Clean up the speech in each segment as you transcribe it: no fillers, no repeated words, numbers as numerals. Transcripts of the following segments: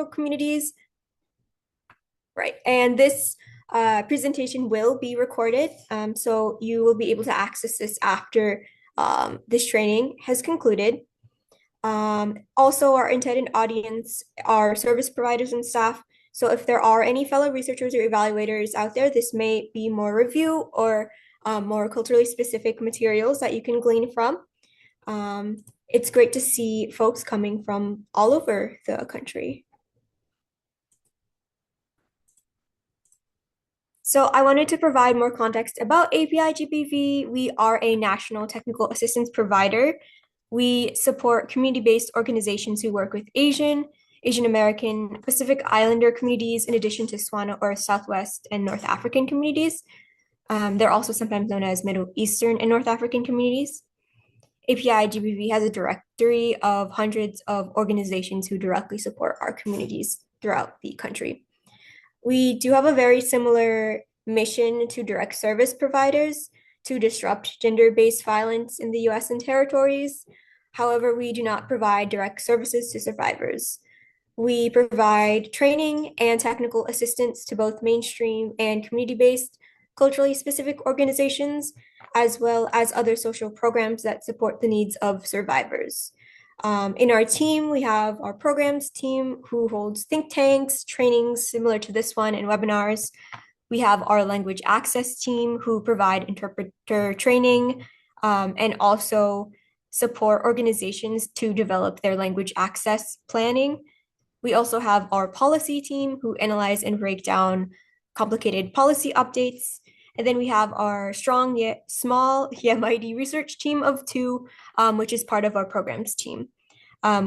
vulnerable communities. Right, and this presentation will be recorded, so you will be able to access this after this training has concluded. Also, our intended audience are service providers and staff. So if there are any fellow researchers or evaluators out there, this may be more review or more culturally specific materials that you can glean from. It's great to see folks coming from all over the country. So I wanted to provide more context about API-GBV. We are a national technical assistance provider. We support community-based organizations who work with Asian American, Pacific Islander communities, in addition to Swana or Southwest and North African communities. They're also sometimes known as Middle Eastern and North African communities. API-GBV has a directory of hundreds of organizations who directly support our communities throughout the country. We do have a very similar mission to direct service providers to disrupt gender-based violence in the US and territories. However, we do not provide direct services to survivors. We provide training and technical assistance to both mainstream and community-based, culturally specific organizations, as well as other social programs that support the needs of survivors. In our team, we have our programs team who holds think tanks, trainings similar to this one, and webinars. We have our language access team who provide interpreter training and also support organizations to develop their language access planning. We also have our policy team who analyze and break down complicated policy updates. And then we have our strong yet small yet mighty research team of two, which is part of our programs team.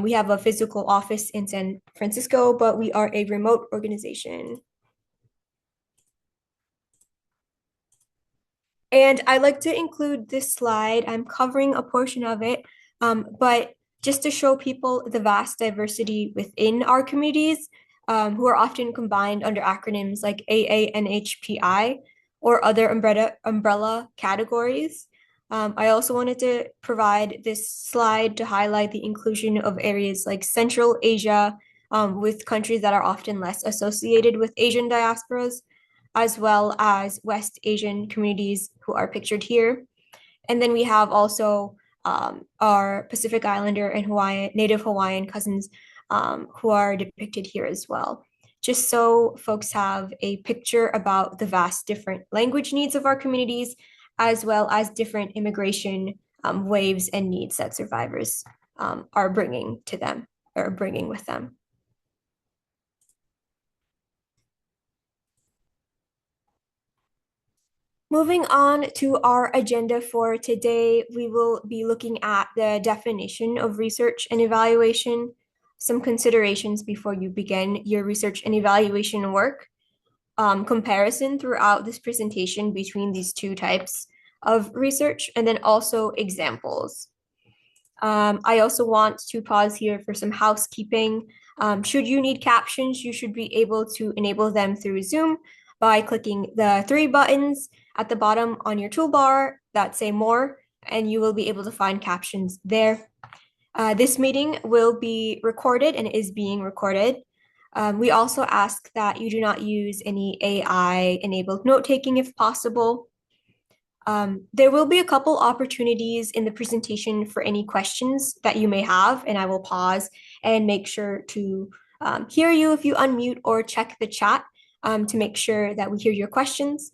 We have a physical office in San Francisco, but we are a remote organization. And I like to include this slide. I'm covering a portion of it, but just to show people the vast diversity within our communities, who are often combined under acronyms like AANHPI or other umbrella categories. I also wanted to provide this slide to highlight the inclusion of areas like Central Asia, with countries that are often less associated with Asian diasporas, as well as West Asian communities who are pictured here. And then we have also our Pacific Islander and Native Hawaiian cousins who are depicted here as well, just so folks have a picture about the vast different language needs of our communities, as well as different immigration waves and needs that survivors are bringing to them or bringing with them. Moving on to our agenda for today, we will be looking at the definition of research and evaluation, some considerations before you begin your research and evaluation work, comparison throughout this presentation between these two types of research, and then also examples. I also want to pause here for some housekeeping. Should you need captions, you should be able to enable them through Zoom by clicking the three buttons at the bottom on your toolbar that say more, and you will be able to find captions there. This meeting will be recorded and is being recorded. We also ask that you do not use any AI-enabled note-taking if possible. There will be a couple opportunities in the presentation for any questions that you may have, and I will pause and make sure to hear you if you unmute or check the chat to make sure that we hear your questions.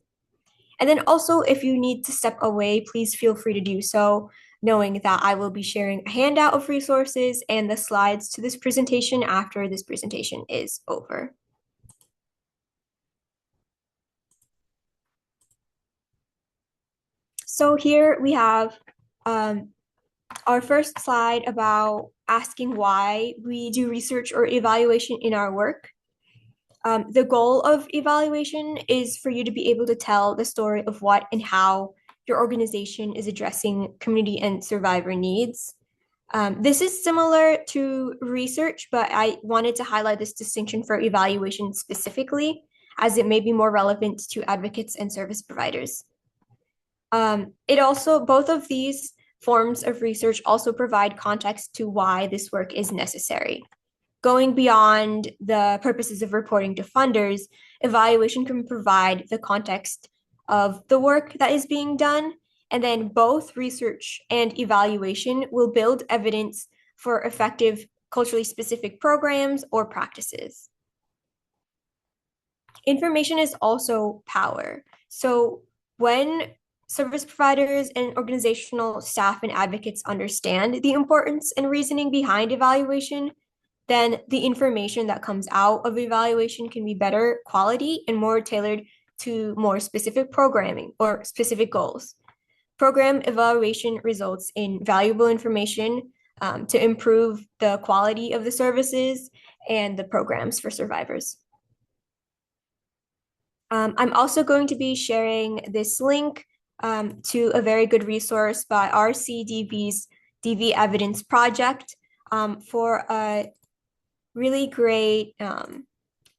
And then also, if you need to step away, please feel free to do so, knowing that I will be sharing a handout of resources and the slides to this presentation after this presentation is over. So here we have our first slide about asking why we do research or evaluation in our work. The goal of evaluation is for you to be able to tell the story of what and how your organization is addressing community and survivor needs. This is similar to research, but I wanted to highlight this distinction for evaluation specifically, as it may be more relevant to advocates and service providers. Both of these forms of research also provide context to why this work is necessary. Going beyond the purposes of reporting to funders, evaluation can provide the context of the work that is being done, and then both research and evaluation will build evidence for effective culturally specific programs or practices. Information is also power. So when service providers and organizational staff and advocates understand the importance and reasoning behind evaluation, then the information that comes out of evaluation can be better quality and more tailored to more specific programming or specific goals. Program evaluation results in valuable information to improve the quality of the services and the programs for survivors. I'm also going to be sharing this link to a very good resource by RCDV's DV Evidence Project for a really great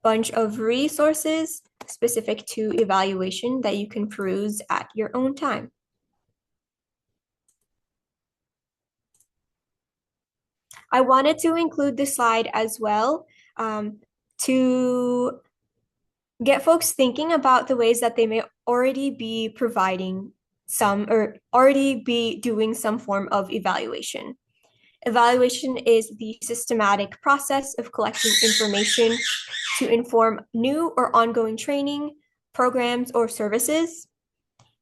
bunch of resources specific to evaluation that you can peruse at your own time. I wanted to include this slide as well to get folks thinking about the ways that they may already be providing some or already be doing some form of evaluation. Evaluation is the systematic process of collecting information to inform new or ongoing training, programs, or services.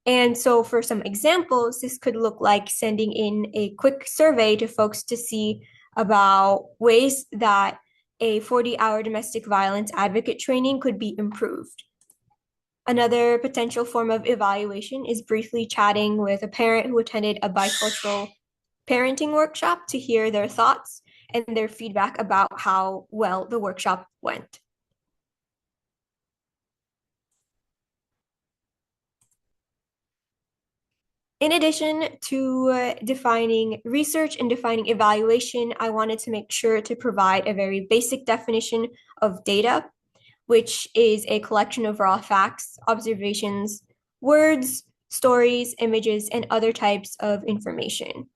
And so for some examples, this could look like sending in a quick survey to folks to see about ways that a 40-hour domestic violence advocate training could be improved. Another potential form of evaluation is briefly chatting with a parent who attended a bicultural parenting workshop to hear their thoughts and their feedback about how well the workshop went. In addition to defining research and defining evaluation, I wanted to make sure to provide a very basic definition of data, which is a collection of raw facts, observations, words, stories, images, and other types of information.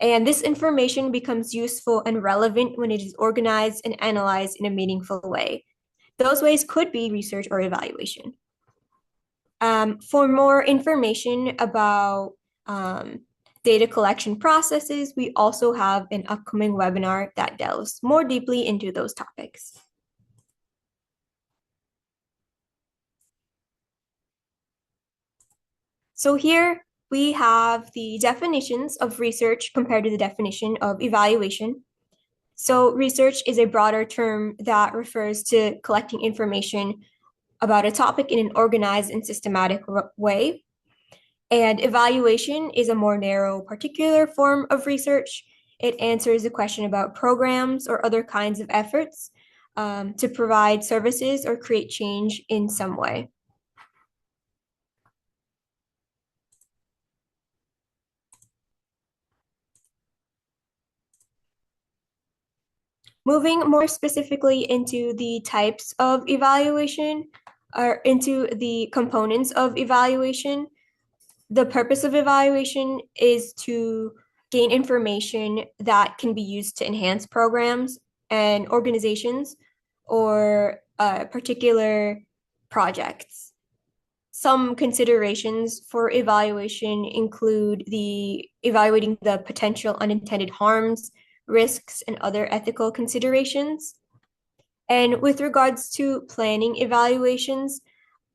And this information becomes useful and relevant when it is organized and analyzed in a meaningful way. Those ways could be research or evaluation. For more information about data collection processes, we also have an upcoming webinar that delves more deeply into those topics. So here we have the definitions of research compared to the definition of evaluation. So research is a broader term that refers to collecting information about a topic in an organized and systematic way. And evaluation is a more narrow, particular form of research. It answers the question about programs or other kinds of efforts to provide services or create change in some way. Moving more specifically into the types of evaluation or into the components of evaluation, the purpose of evaluation is to gain information that can be used to enhance programs and organizations or particular projects. Some considerations for evaluation include evaluating the potential unintended harms, risks, and other ethical considerations. And with regards to planning evaluations,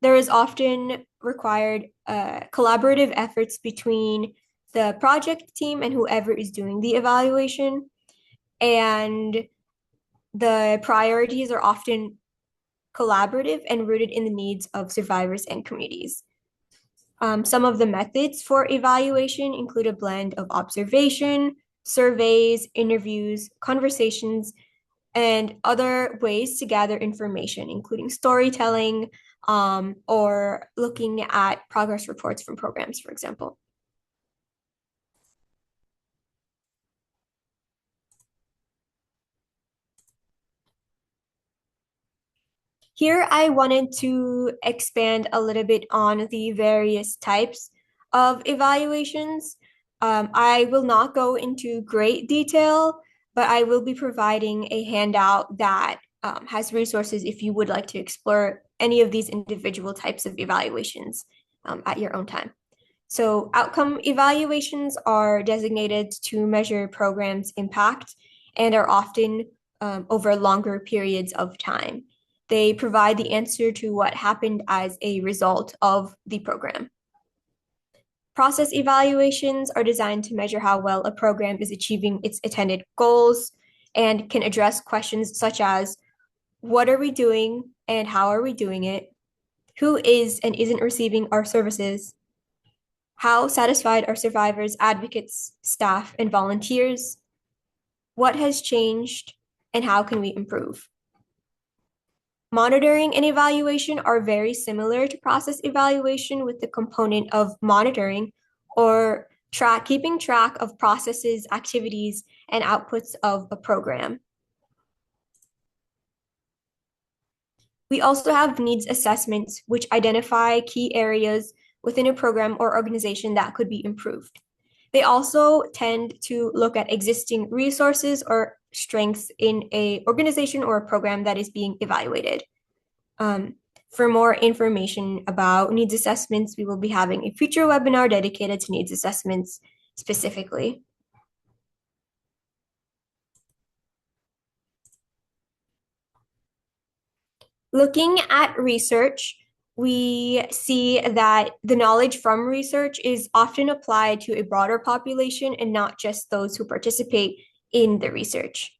there is often required collaborative efforts between the project team and whoever is doing the evaluation. And the priorities are often collaborative and rooted in the needs of survivors and communities. Some of the methods for evaluation include a blend of observation, surveys, interviews, conversations, and other ways to gather information, including storytelling or looking at progress reports from programs, for example. Here, I wanted to expand a little bit on the various types of evaluations. I will not go into great detail but I will be providing a handout that has resources if you would like to explore any of these individual types of evaluations at your own time. So outcome evaluations are designated to measure programs' impact and are often over longer periods of time. They provide the answer to what happened as a result of the program. Process evaluations are designed to measure how well a program is achieving its intended goals and can address questions such as what are we doing and how are we doing it? Who is and isn't receiving our services? How satisfied are survivors, advocates, staff, and volunteers? What has changed and how can we improve? Monitoring and evaluation are very similar to process evaluation with the component of monitoring or keeping track of processes, activities, and outputs of a program. We also have needs assessments, which identify key areas within a program or organization that could be improved. They also tend to look at existing resources or strengths in an organization or a program that is being evaluated. For more information about needs assessments, we will be having a future webinar dedicated to needs assessments specifically. Looking at research, we see that the knowledge from research is often applied to a broader population and not just those who participate in the research.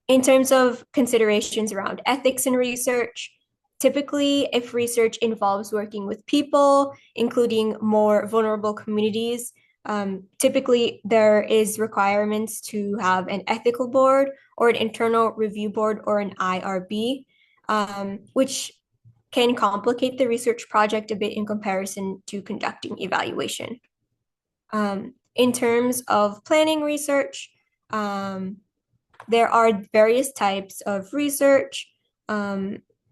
In terms of considerations around ethics in research, typically, if research involves working with people, including more vulnerable communities, typically there is requirements to have an ethical board or an internal review board or an IRB, which can complicate the research project a bit in comparison to conducting evaluation. In terms of planning research, there are various types of research.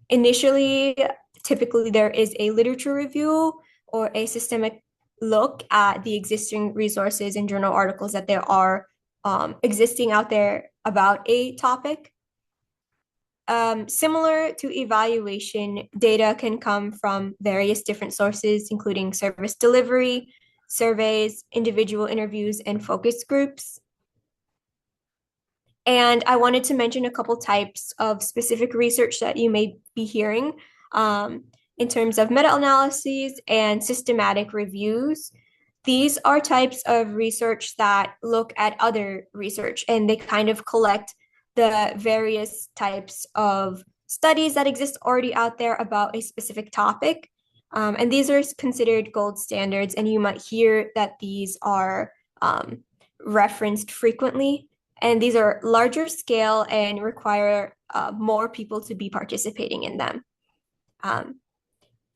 Initially, typically there is a literature review or a systemic look at the existing resources and journal articles that there are existing out there about a topic. Similar to evaluation, data can come from various different sources, including service delivery, surveys, individual interviews, and focus groups. And I wanted to mention a couple types of specific research that you may be hearing in terms of meta-analyses and systematic reviews. These are types of research that look at other research and they kind of collect the various types of studies that exist already out there about a specific topic. And these are considered gold standards, and you might hear that these are referenced frequently. And these are larger scale and require more people to be participating in them.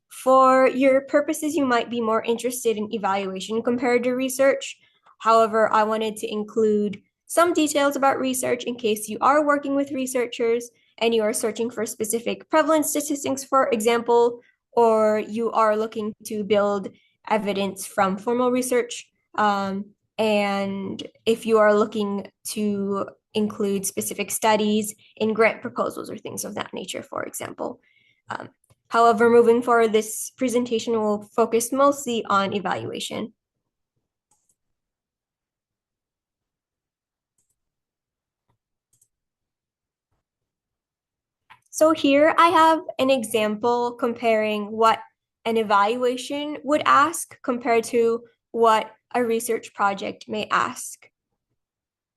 For your purposes, you might be more interested in evaluation compared to research. However, I wanted to include some details about research in case you are working with researchers and you are searching for specific prevalence statistics, for example, or you are looking to build evidence from formal research. And if you are looking to include specific studies in grant proposals or things of that nature, for example. However, moving forward, this presentation will focus mostly on evaluation. So here I have an example comparing what an evaluation would ask compared to what a research project may ask.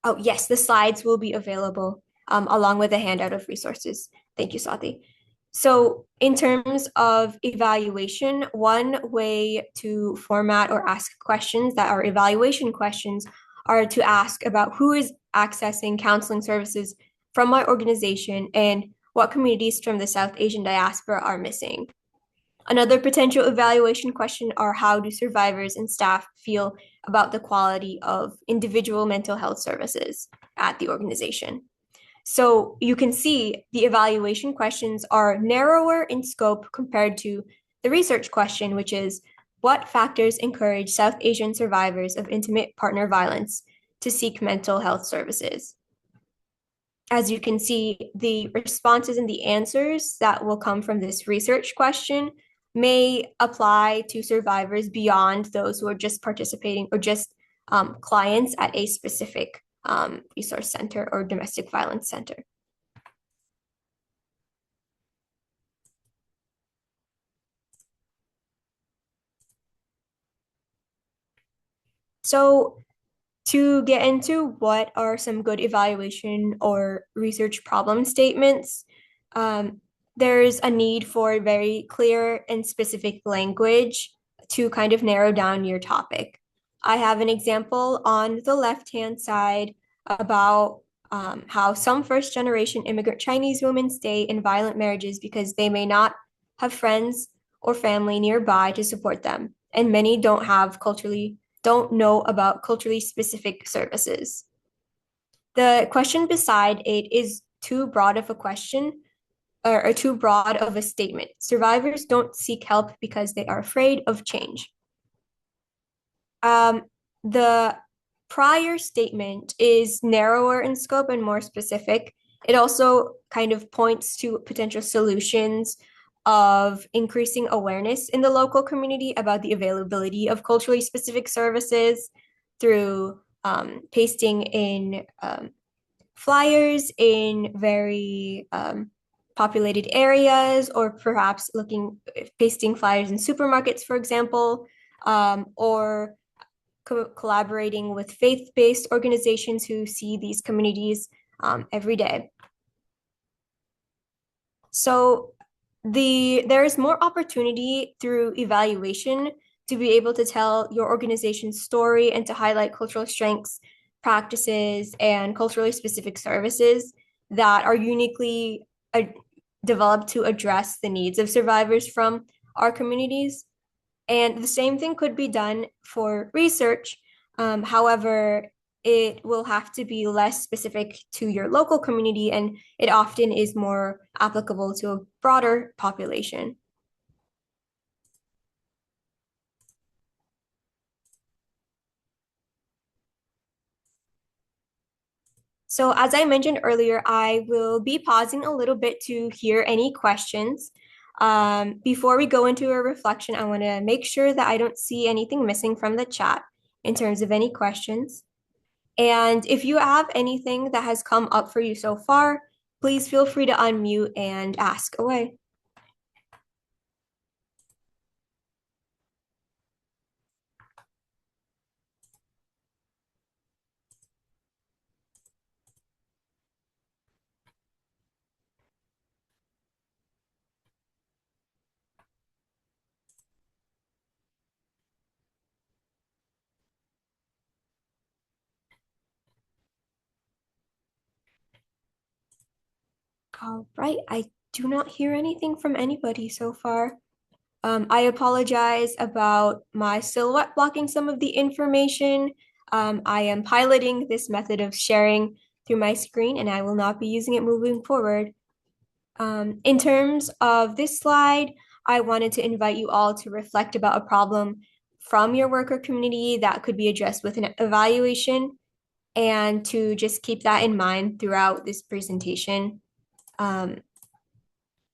Oh, yes, the slides will be available along with a handout of resources. Thank you, Swati. So in terms of evaluation, one way to format or ask questions that are evaluation questions are to ask about who is accessing counseling services from my organization and what communities from the South Asian diaspora are missing. Another potential evaluation question are how do survivors and staff feel about the quality of individual mental health services at the organization. So you can see the evaluation questions are narrower in scope compared to the research question, which is what factors encourage South Asian survivors of intimate partner violence to seek mental health services? as you can see, the responses and the answers that will come from this research question may apply to survivors beyond those who are just participating or just clients at a specific resource center or domestic violence center. So to get into what are some good evaluation or research problem statements, um, there's a need for very clear and specific language to kind of narrow down your topic. I have an example on the left-hand side about how some first-generation immigrant Chinese women stay in violent marriages because they may not have friends or family nearby to support them, and many don't know about culturally specific services. The question beside it is too broad of a question or too broad of a statement. Survivors don't seek help because they are afraid of change. Um, the prior statement is narrower in scope and more specific. It also kind of points to potential solutions of increasing awareness in the local community about the availability of culturally specific services through pasting in flyers in very populated areas, or perhaps pasting flyers in supermarkets, for example, or collaborating with faith-based organizations who see these communities every day. So there is more opportunity through evaluation to be able to tell your organization's story and to highlight cultural strengths, practices, and culturally specific services that are uniquely developed to address the needs of survivors from our communities. And the same thing could be done for research. However, it will have to be less specific to your local community, and it often is more applicable to a broader population. So, as I mentioned earlier, I will be pausing a little bit to hear any questions. Before we go into a reflection, I want to make sure that I don't see anything missing from the chat in terms of any questions. And if you have anything that has come up for you so far, please feel free to unmute and ask away. All right, I do not hear anything from anybody so far. I apologize about my silhouette blocking some of the information. I am piloting this method of sharing through my screen, and I will not be using it moving forward. In terms of this slide, I wanted to invite you all to reflect about a problem from your worker community that could be addressed with an evaluation, and to just keep that in mind throughout this presentation. Um,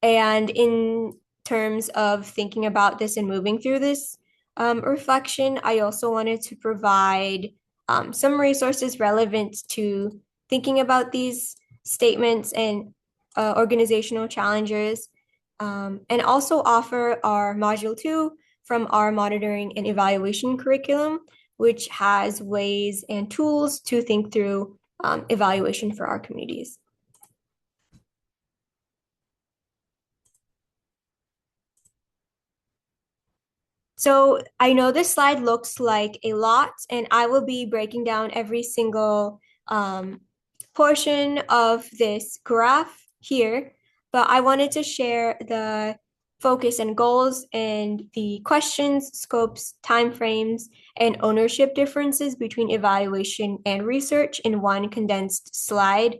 and in terms of thinking about this and moving through this reflection, I also wanted to provide some resources relevant to thinking about these statements and organizational challenges, and also offer our Module 2 from our monitoring and evaluation curriculum, which has ways and tools to think through evaluation for our communities. So I know this slide looks like a lot, and I will be breaking down every single portion of this graph here, but I wanted to share the focus and goals and the questions, scopes, timeframes, and ownership differences between evaluation and research in one condensed slide.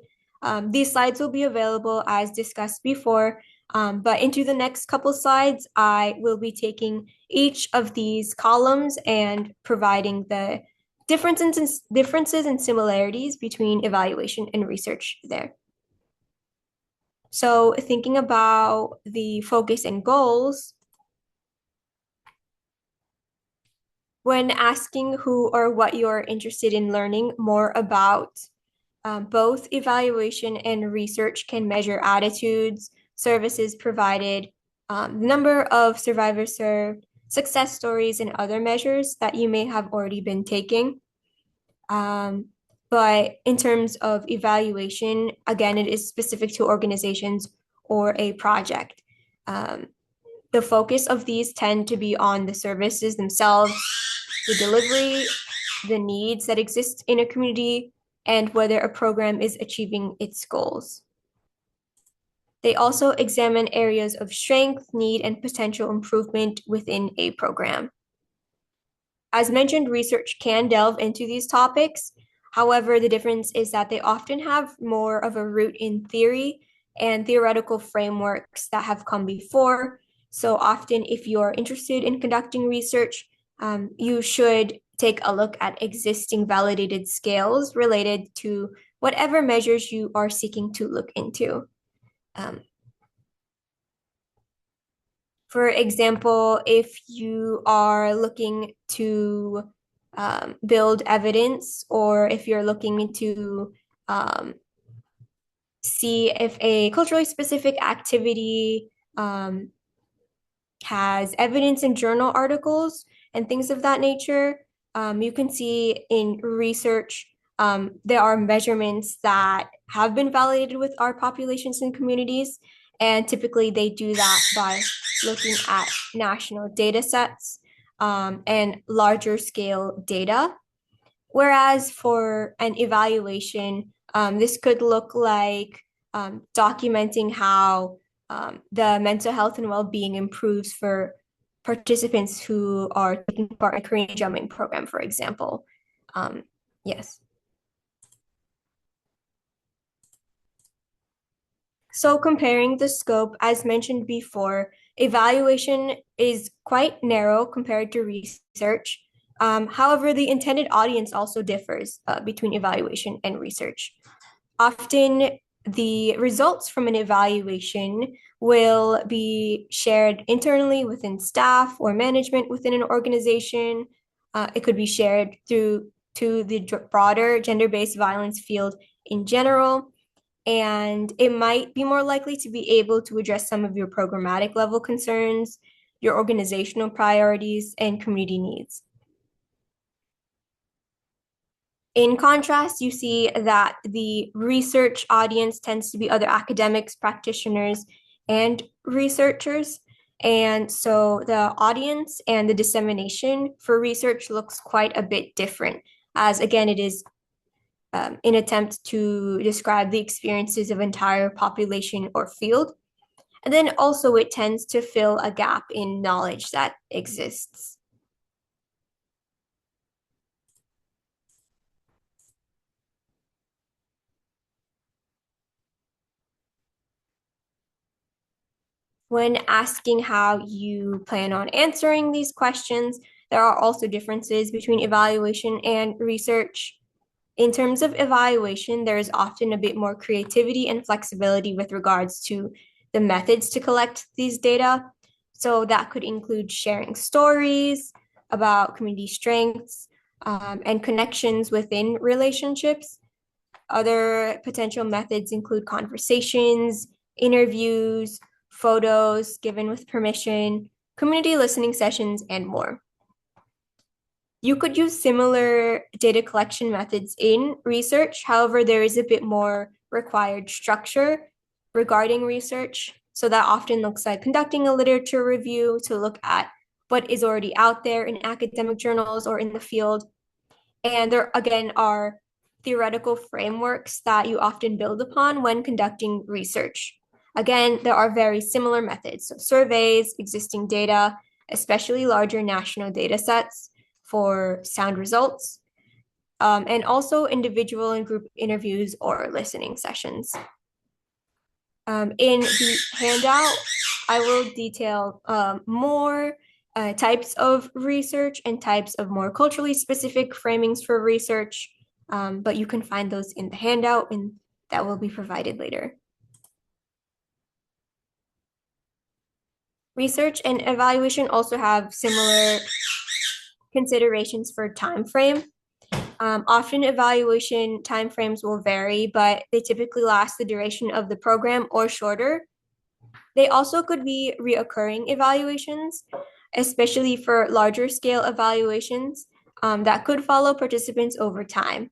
These slides will be available as discussed before, but into the next couple slides, I will be taking each of these columns and providing the differences and similarities between evaluation and research there. So thinking about the focus and goals, when asking who or what you're interested in learning more about, both evaluation and research can measure attitudes, services provided, number of survivors served, success stories, and other measures that you may have already been taking. Um, but in terms of evaluation, again, it is specific to organizations or a project. Um, the focus of these tend to be on the services themselves, the delivery, the needs that exist in a community, and whether a program is achieving its goals. They also examine areas of strength, need, and potential improvement within a program. As mentioned, research can delve into these topics. However, the difference is that they often have more of a root in theory and theoretical frameworks that have come before. So often, if you're interested in conducting research, you should take a look at existing validated scales related to whatever measures you are seeking to look into. Um, For example, if you are looking to build evidence, or if you're looking to see if a culturally specific activity has evidence in journal articles and things of that nature, you can see in research there are measurements that have been validated with our populations and communities, and typically they do that by looking at national data sets and larger scale data. Whereas for an evaluation, this could look like documenting how the mental health and well-being improves for participants who are taking part in a Korean drumming program, for example. Um, yes. So comparing the scope, as mentioned before, evaluation is quite narrow compared to research. However, the intended audience also differs between evaluation and research. Often, the results from an evaluation will be shared internally within staff or management within an organization. It could be shared through to the broader gender-based violence field in general, and it might be more likely to be able to address some of your programmatic level concerns, your organizational priorities, and community needs. In contrast, you see that the research audience tends to be other academics, practitioners, and researchers. And so the audience and the dissemination for research looks quite a bit different, as again, it is an attempt to describe the experiences of entire population or field. And then also it tends to fill a gap in knowledge that exists. When asking how you plan on answering these questions, there are also differences between evaluation and research. In terms of evaluation, there is often a bit more creativity and flexibility with regards to the methods to collect these data. So that could include sharing stories about community strengths and connections within relationships. Other potential methods include conversations, interviews, photos given with permission, community listening sessions, and more. You could use similar data collection methods in research. However, there is a bit more required structure regarding research. So that often looks like conducting a literature review to look at what is already out there in academic journals or in the field. And there, again, are theoretical frameworks that you often build upon when conducting research. Again, there are very similar methods. So surveys, existing data, especially larger national data sets for sound results, and also individual and group interviews or listening sessions. In the handout, I will detail more types of research and types of more culturally specific framings for research, but you can find those in the handout and that will be provided later. Research and evaluation also have similar considerations for time frame. Often evaluation timeframes will vary, but they typically last the duration of the program or shorter. They also could be reoccurring evaluations, especially for larger scale evaluations that could follow participants over time.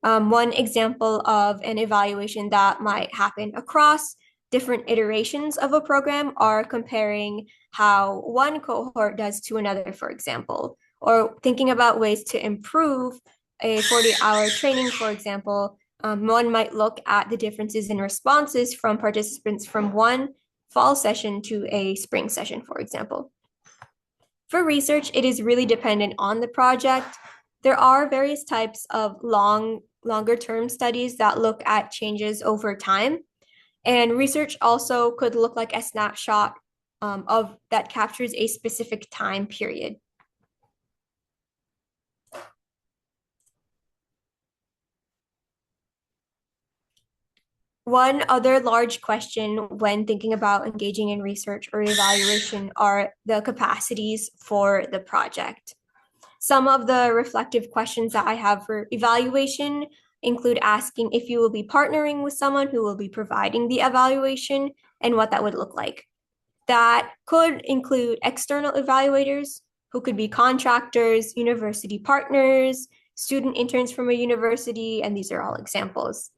One example of an evaluation that might happen across different iterations of a program are comparing how one cohort does to another, for example, or thinking about ways to improve a 40-hour training, for example. One might look at the differences in responses from participants from one fall session to a spring session, for example. For research, it is really dependent on the project. There are various types of longer term studies that look at changes over time. And research also could look like a snapshot of that captures a specific time period. One other large question when thinking about engaging in research or evaluation are the capacities for the project. Some of the reflective questions that I have for evaluation include asking if you will be partnering with someone who will be providing the evaluation and what that would look like. That could include external evaluators who could be contractors, university partners, student interns from a university, and these are all examples.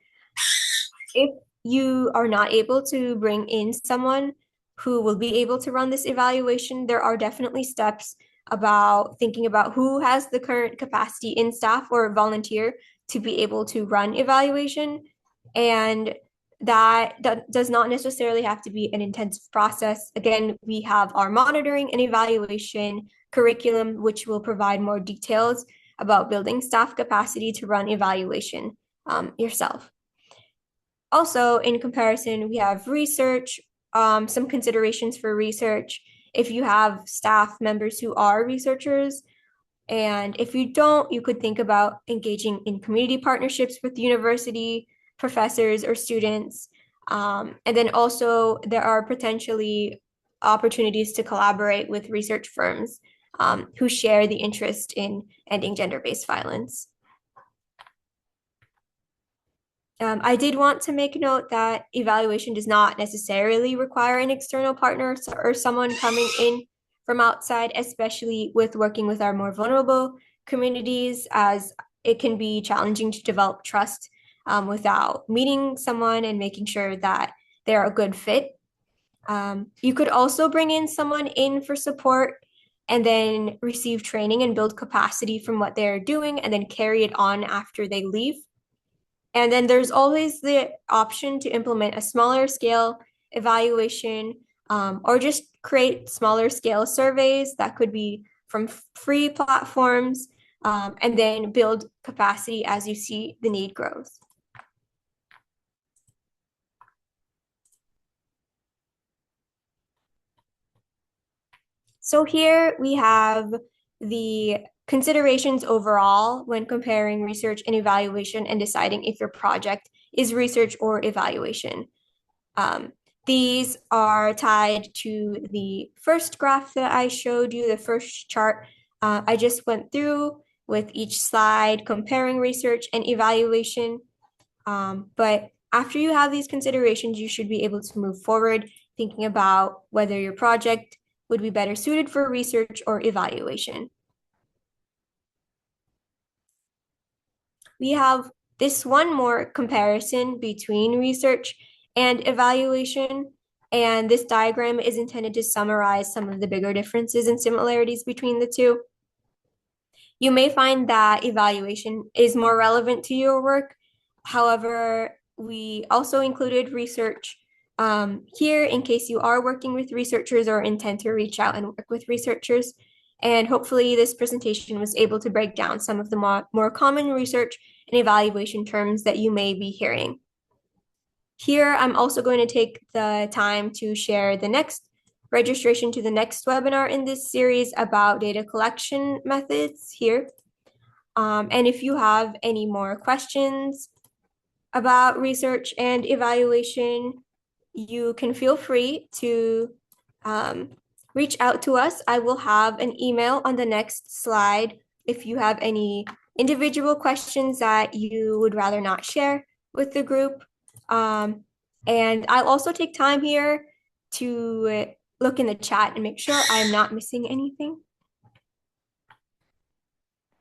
If you are not able to bring in someone who will be able to run this evaluation, there are definitely steps about thinking about who has the current capacity in staff or volunteer to be able to run evaluation. And that does not necessarily have to be an intensive process. Again, we have our monitoring and evaluation curriculum, which will provide more details about building staff capacity to run evaluation yourself. Also, in comparison, we have research, some considerations for research. If you have staff members who are researchers, and if you don't, you could think about engaging in community partnerships with university professors or students. And then also, there are potentially opportunities to collaborate with research firms who share the interest in ending gender-based violence. I did want to make note that evaluation does not necessarily require an external partner or someone coming in from outside, especially with working with our more vulnerable communities, as it can be challenging to develop trust without meeting someone and making sure that they're a good fit. You could also bring in someone in for support and then receive training and build capacity from what they're doing and then carry it on after they leave. And then there's always the option to implement a smaller scale evaluation or just create smaller scale surveys that could be from free platforms and then build capacity as you see the need grows. So here we have the considerations overall when comparing research and evaluation and deciding if your project is research or evaluation. These are tied to the first graph that I showed you, the first chart I just went through with each slide comparing research and evaluation. But after you have these considerations, you should be able to move forward thinking about whether your project would be better suited for research or evaluation. We have this one more comparison between research and evaluation, and this diagram is intended to summarize some of the bigger differences and similarities between the two. You may find that evaluation is more relevant to your work. However, we also included research here in case you are working with researchers or intend to reach out and work with researchers. And hopefully this presentation was able to break down some of the more common research and evaluation terms that you may be hearing. Here, I'm also going to take the time to share the next registration to the next webinar in this series about data collection methods here. And if you have any more questions about research and evaluation, you can feel free to reach out to us. I will have an email on the next slide if you have any individual questions that you would rather not share with the group. And I'll also take time here to look in the chat and make sure I'm not missing anything.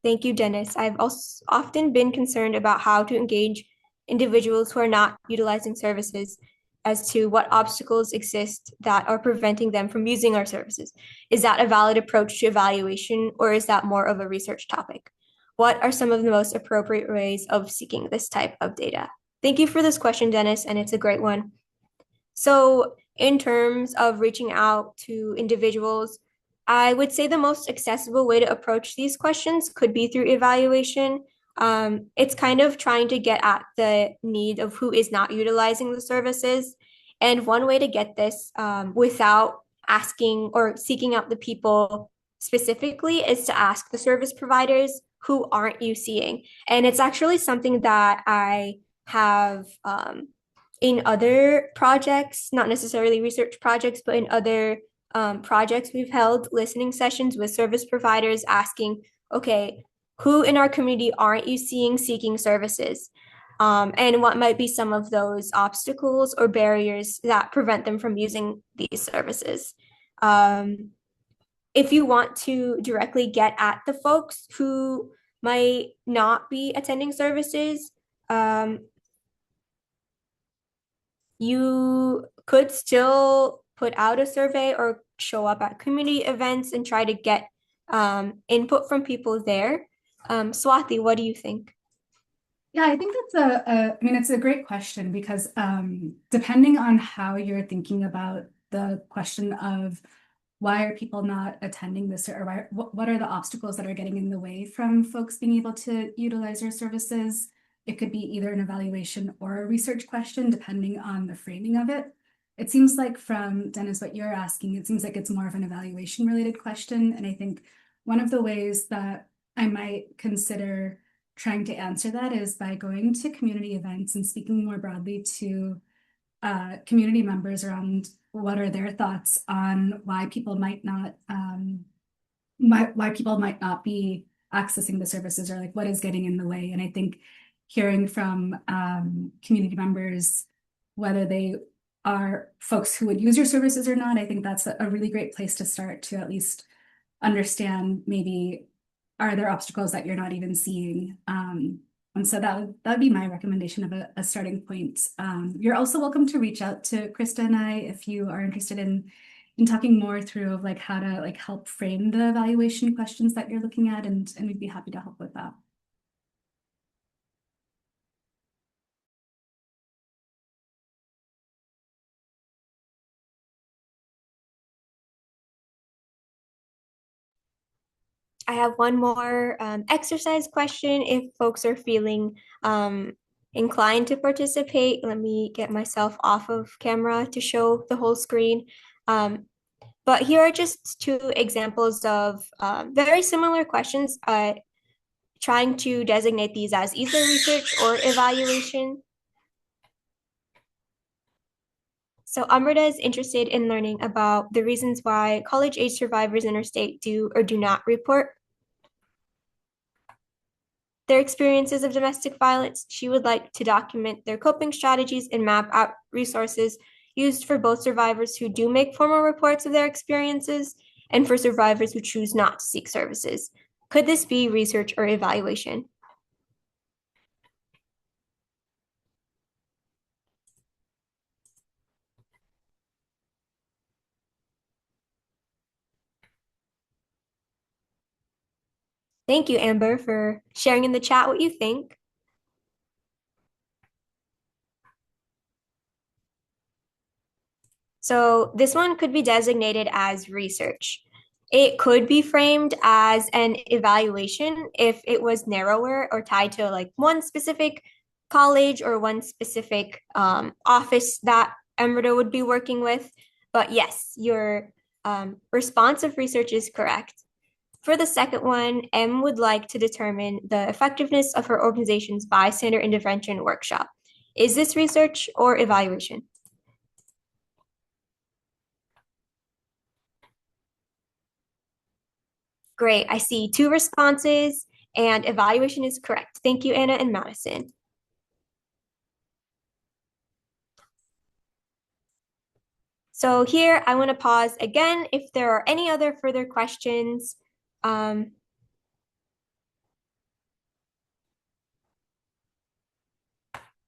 Thank you, Dennis. I've also often been concerned about how to engage individuals who are not utilizing services as to what obstacles exist that are preventing them from using our services. Is that a valid approach to evaluation, or is that more of a research topic? What are some of the most appropriate ways of seeking this type of data? Thank you for this question, Dennis, and it's a great one. So, in terms of reaching out to individuals, I would say the most accessible way to approach these questions could be through evaluation. It's kind of trying to get at the need of who is not utilizing the services. And one way to get this without asking or seeking out the people specifically is to ask the service providers, who aren't you seeing? And it's actually something that I have in other projects, not necessarily research projects, but in other projects, we've held listening sessions with service providers asking, okay, who in our community aren't you seeing seeking services? And what might be some of those obstacles or barriers that prevent them from using these services? If you want to directly get at the folks who might not be attending services, you could still put out a survey or show up at community events and try to get input from people there. Swati, what do you think? Yeah, I think I mean, it's a great question because depending on how you're thinking about the question of why are people not attending this, or what are the obstacles that are getting in the way from folks being able to utilize your services, it could be either an evaluation or a research question, depending on the framing of it. It seems like from Dennis, what you're asking, it seems like it's more of an evaluation related question. And I think one of the ways that I might consider trying to answer that is by going to community events and speaking more broadly to community members around what are their thoughts on why people might not be accessing the services, or like what is getting in the way. And I think hearing from community members, whether they are folks who would use your services or not, I think that's a really great place to start to at least understand maybe are there obstacles that you're not even seeing. And so that would be my recommendation of a starting point. You're also welcome to reach out to Krista and I if you are interested in talking more through like how to like help frame the evaluation questions that you're looking at, and we'd be happy to help with that. I have one more exercise question if folks are feeling inclined to participate. Let me get myself off of camera to show the whole screen. But here are just two examples of very similar questions, trying to designate these as either research or evaluation. So Amrita is interested in learning about the reasons why college-age survivors in her state do or do not report their experiences of domestic violence. She would like to document their coping strategies and map out resources used for both survivors who do make formal reports of their experiences and for survivors who choose not to seek services. Could this be research or evaluation? Thank you, Amber, for sharing in the chat what you think. So this one could be designated as research. It could be framed as an evaluation if it was narrower or tied to like one specific college or one specific office that Emrita would be working with. But yes, your response of research is correct. For the second one, M would like to determine the effectiveness of her organization's bystander intervention workshop. Is this research or evaluation? Great. I see two responses and evaluation is correct. Thank you, Anna and Madison. So here I want to pause again if there are any other further questions. Um,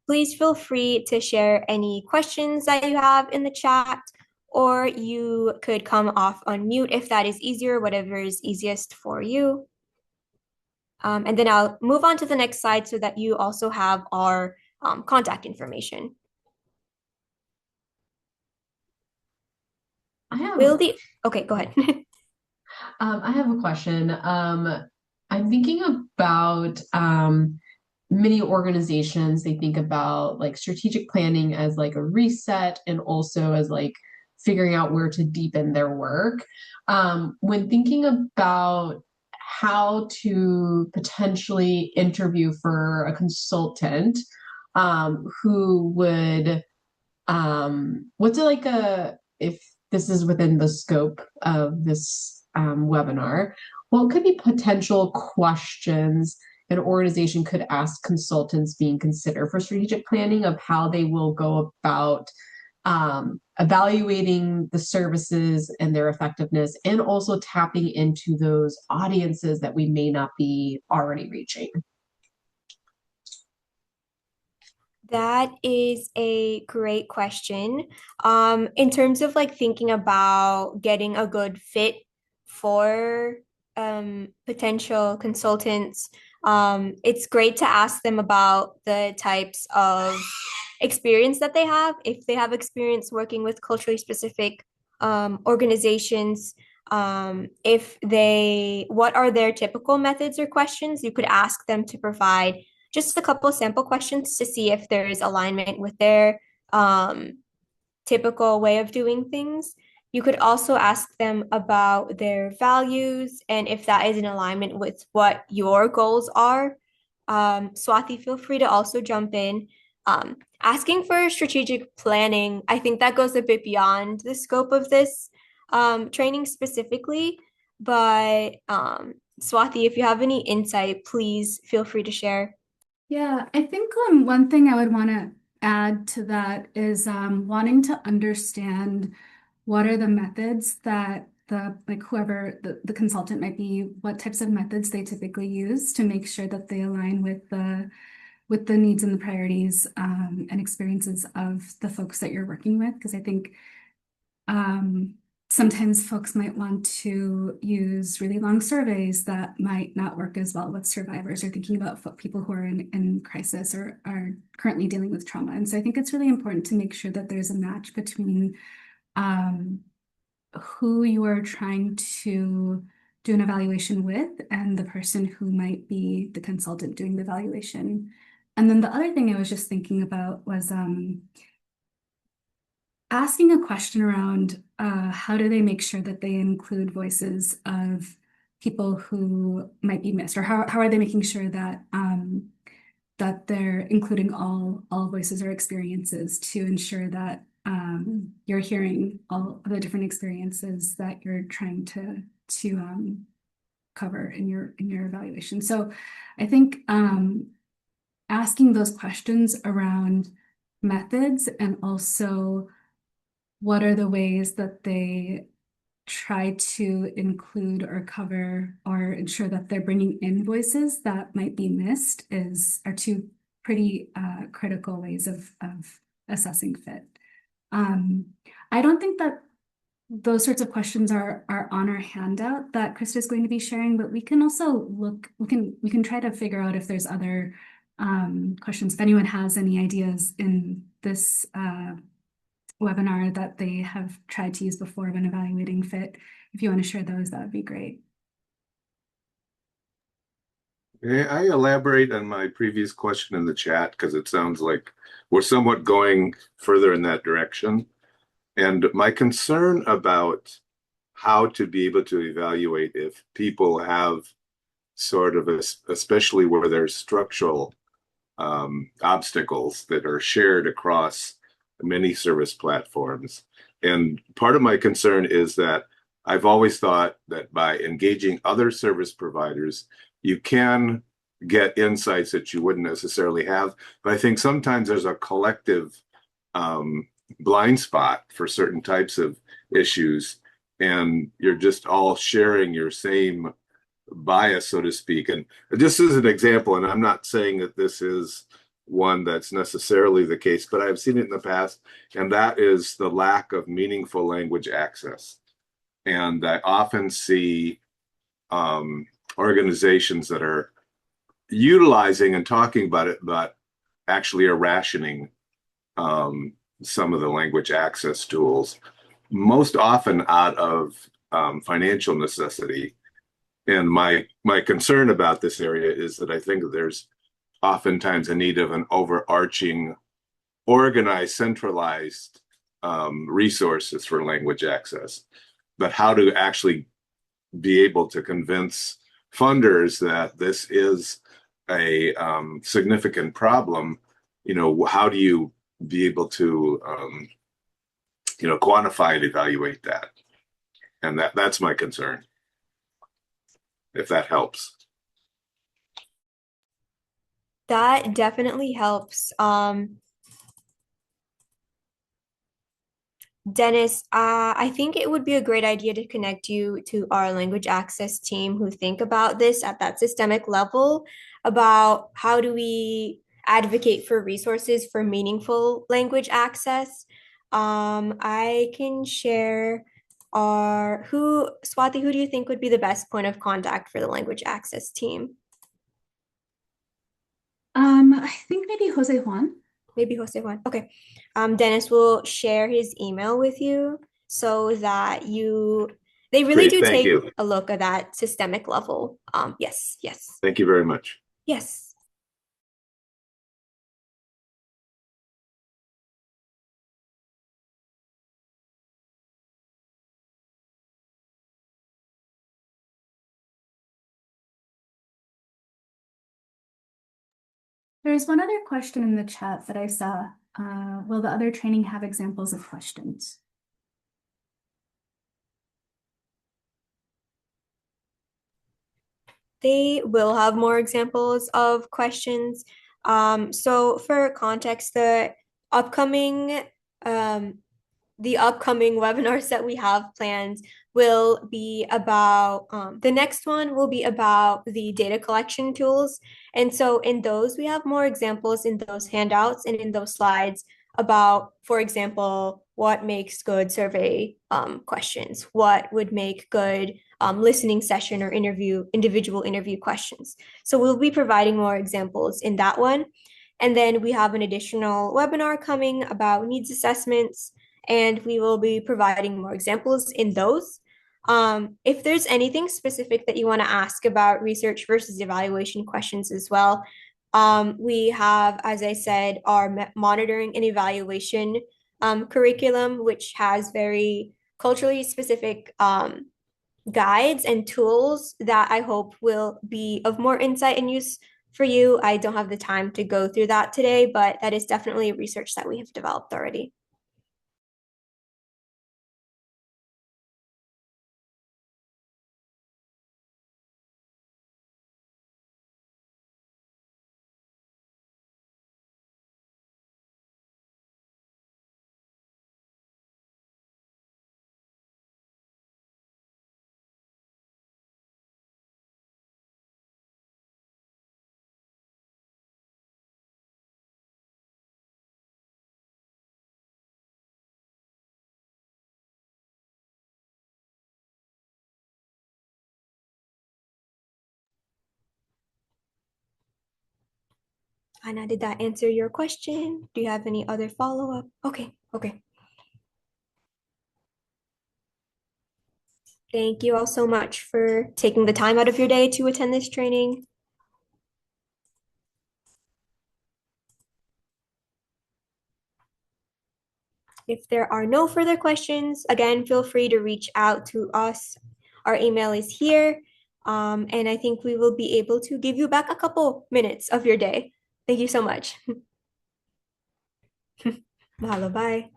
Please feel free to share any questions that you have in the chat, or you could come off on mute if that is easier, whatever is easiest for you. And then I'll move on to the next slide so that you also have our contact information. I have Will the, okay, go ahead. I have a question. I'm thinking about many organizations, they think about like strategic planning as like a reset and also as like figuring out where to deepen their work. When thinking about how to potentially interview for a consultant who would what's it like a if this is within the scope of this webinar, what could be potential questions an organization could ask consultants being considered for strategic planning of how they will go about evaluating the services and their effectiveness, and also tapping into those audiences that we may not be already reaching? That is a great question. In terms of like thinking about getting a good fit for potential consultants, it's great to ask them about the types of experience that they have. If they have experience working with culturally specific organizations, if they, what are their typical methods or questions, you could ask them to provide just a couple sample questions to see if there is alignment with their typical way of doing things. You could also ask them about their values and if that is in alignment with what your goals are. Swati, feel free to also jump in. Asking for strategic planning, I think that goes a bit beyond the scope of this training specifically. But Swati, if you have any insight, please feel free to share. Yeah, I think one thing I would want to add to that is wanting to understand what are the methods that the like whoever the consultant might be, what types of methods they typically use to make sure that they align with the needs and the priorities and experiences of the folks that you're working with. Because I think sometimes folks might want to use really long surveys that might not work as well with survivors or thinking about people who are in crisis or are currently dealing with trauma. And so I think it's really important to make sure that there's a match between who you are trying to do an evaluation with and the person who might be the consultant doing the evaluation. And then the other thing I was just thinking about was asking a question around how do they make sure that they include voices of people who might be missed, or how are they making sure that that they're including all voices or experiences to ensure that you're hearing all of the different experiences that you're trying to cover in your evaluation. So I think asking those questions around methods and also what are the ways that they try to include or cover or ensure that they're bringing in voices that might be missed are two pretty critical ways of assessing fit. I don't think that those sorts of questions are on our handout that Krista is going to be sharing, but we can also look, we can try to figure out if there's other questions. If anyone has any ideas in this webinar that they have tried to use before when evaluating fit, if you want to share those, that would be great. May I elaborate on my previous question in the chat? Because it sounds like we're somewhat going further in that direction. And my concern about how to be able to evaluate if people have sort of, especially where there's structural obstacles that are shared across many service platforms. And part of my concern is that I've always thought that by engaging other service providers, you can get insights that you wouldn't necessarily have. But I think sometimes there's a collective blind spot for certain types of issues, and you're just all sharing your same bias, so to speak. And just as an example, and I'm not saying that this is one that's necessarily the case, but I've seen it in the past, and that is the lack of meaningful language access. And I often see organizations that are utilizing and talking about it, but actually are rationing some of the language access tools, most often out of financial necessity. And my concern about this area is that I think that there's oftentimes a need of an overarching, organized, centralized resources for language access. But how to actually be able to convince funders that this is a significant problem, how do you be able to, quantify and evaluate that? And that's my concern, if that helps. That definitely helps. Dennis, I think it would be a great idea to connect you to our language access team who think about this at that systemic level about how do we advocate for resources for meaningful language access. I can share Swati, who do you think would be the best point of contact for the language access team? I think maybe Jose Juan. Maybe Jose Juan. Okay. Dennis will share his email with you so that they really Great, do thank take you. a look at that systemic level. Yes, yes, Thank you very much. yes. There's one other question in the chat that I saw. Will the other training have examples of questions? They will have more examples of questions. So for context, upcoming um, the upcoming webinars that we have planned will be about the next one will be about the data collection tools. And so in those, we have more examples in those handouts and in those slides about, for example, what makes good survey questions, what would make good listening session or individual interview questions. So we'll be providing more examples in that one. And then we have an additional webinar coming about needs assessments, and we will be providing more examples in those. If there's anything specific that you want to ask about research versus evaluation questions as well, we have, as I said, our monitoring and evaluation curriculum, which has very culturally specific guides and tools that I hope will be of more insight and use for you. I don't have the time to go through that today, but that is definitely research that we have developed already. Anna, did that answer your question? Do you have any other follow-up? Okay, okay. Thank you all so much for taking the time out of your day to attend this training. If there are no further questions, again, feel free to reach out to us. Our email is here. And I think we will be able to give you back a couple minutes of your day. Thank you so much. Mahalo, bye.